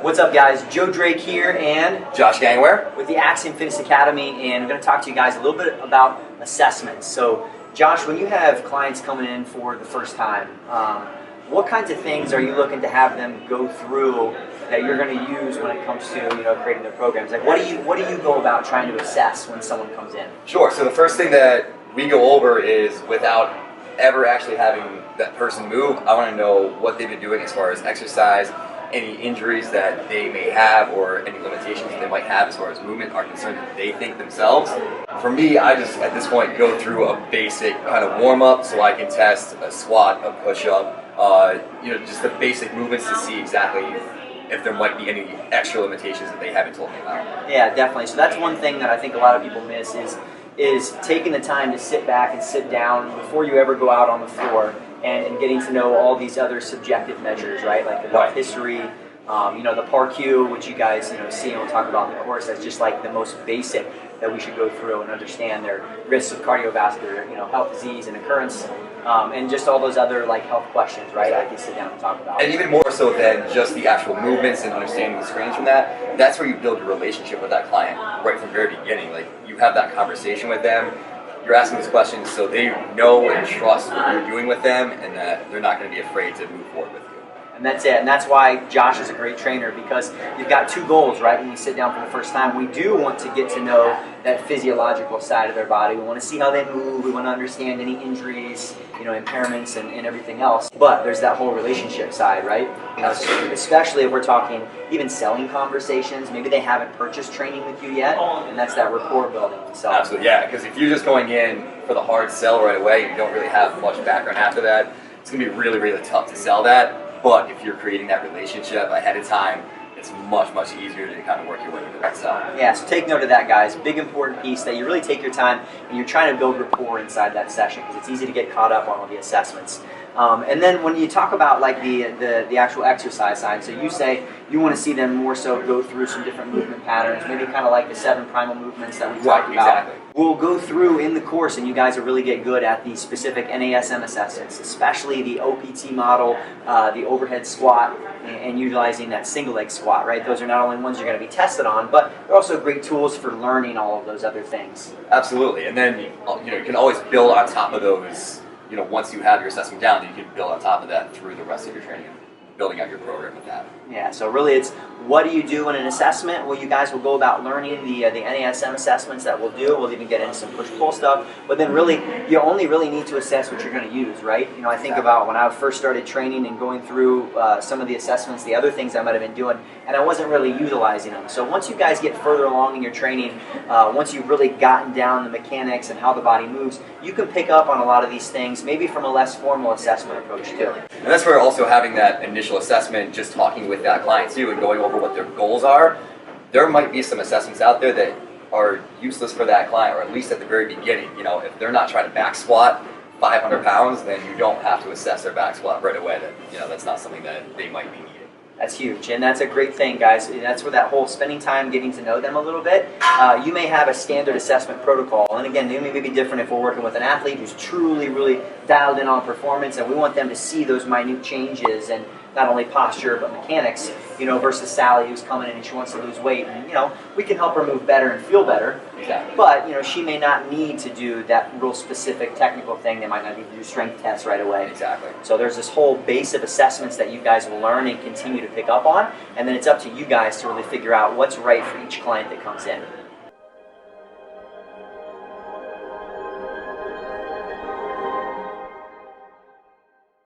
What's up, guys? Joe Drake here and Josh Gangware with the Axiom Fitness Academy, and I'm going to talk to you guys a little bit about assessments. So, Josh, when you have clients coming in for the first time, what kinds of things are you looking to have them go through that you're going to use when it comes to creating their programs? Like, what do you go about trying to assess when someone comes in? Sure. So the first thing that we go over is, without ever actually having that person move, I want to know what they've been doing as far as exercise, any injuries that they may have, or any limitations that they might have as far as movement are concerned that they think themselves. For me, I just at this point go through a basic kind of warm-up so I can test a squat, a push-up, just the basic movements to see exactly if there might be any extra limitations that they haven't told me about. Yeah, definitely. So that's one thing that I think a lot of people miss is taking the time to sit back and sit down before you ever go out on the floor and getting to know all these other subjective measures, right? Like the health history, the PAR-Q, which you guys see and we'll talk about in the course. That's just like the most basic that we should go through and understand their risks of cardiovascular, health disease and occurrence, and just all those other like health questions, right? I can sit down and talk about. And even more so than just the actual movements and understanding the screens from that, that's where you build your relationship with that client right from the very beginning. Like, you have that conversation with them. You're asking these questions so they know and trust what you're doing with them, and that they're not going to be afraid to move forward with you. And that's it. And that's why Josh is a great trainer, because you've got two goals, right? When you sit down for the first time, we do want to get to know that physiological side of their body. We want to see how they move. We want to understand any injuries, impairments and everything else. But there's that whole relationship side, right? Especially if we're talking even selling conversations. Maybe they haven't purchased training with you yet, and that's that rapport building. So. Absolutely, yeah. Because if you're just going in for the hard sell right away and you don't really have much background after that, it's going to be really, really tough to sell that. But if you're creating that relationship ahead of time, it's much, much easier to kind of work your way into that sell. Yeah, so take note of that, guys. Big important piece that you really take your time and you're trying to build rapport inside that session, because it's easy to get caught up on all the assessments. And then when you talk about like the actual exercise side, so you say you want to see them more so go through some different movement patterns, maybe kind of like the 7 primal movements that we talked about. Exactly. We'll go through in the course, and you guys will really get good at the specific NASM assessments, especially the OPT model, the overhead squat, and utilizing that single leg squat, right? Those are not only ones you're going to be tested on, but they're also great tools for learning all of those other things. Absolutely. And then you can always build on top of those. Once you have your assessment down, you can build on top of that through the rest of your training, building out your program with that. Yeah, so really it's, what do you do in an assessment? Well, you guys will go about learning the NASM assessments that we'll do. We'll even get into some push-pull stuff. But then really, you only really need to assess what you're going to use, right? I think about when I first started training and going through some of the assessments, the other things I might have been doing, and I wasn't really utilizing them. So once you guys get further along in your training, once you've really gotten down the mechanics and how the body moves, you can pick up on a lot of these things, maybe from a less formal assessment approach too. And that's where also having that initial assessment, just talking with that client too and going over what their goals are, there might be some assessments out there that are useless for that client, or at least at the very beginning. If they're not trying to back squat 500 pounds, then you don't have to assess their back squat right away. That's not something that they might be needing. That's huge, and that's a great thing, guys. That's where that whole spending time getting to know them a little bit. You may have a standard assessment protocol, and again, they may be different if we're working with an athlete who's truly, really dialed in on performance, and we want them to see those minute changes and not only posture but mechanics, versus Sally, who's coming in and she wants to lose weight, and we can help her move better and feel better. Exactly. But she may not need to do that real specific technical thing. They might not need to do strength tests right away. Exactly. So there's this whole base of assessments that you guys will learn and continue to pick up on, and then it's up to you guys to really figure out what's right for each client that comes in.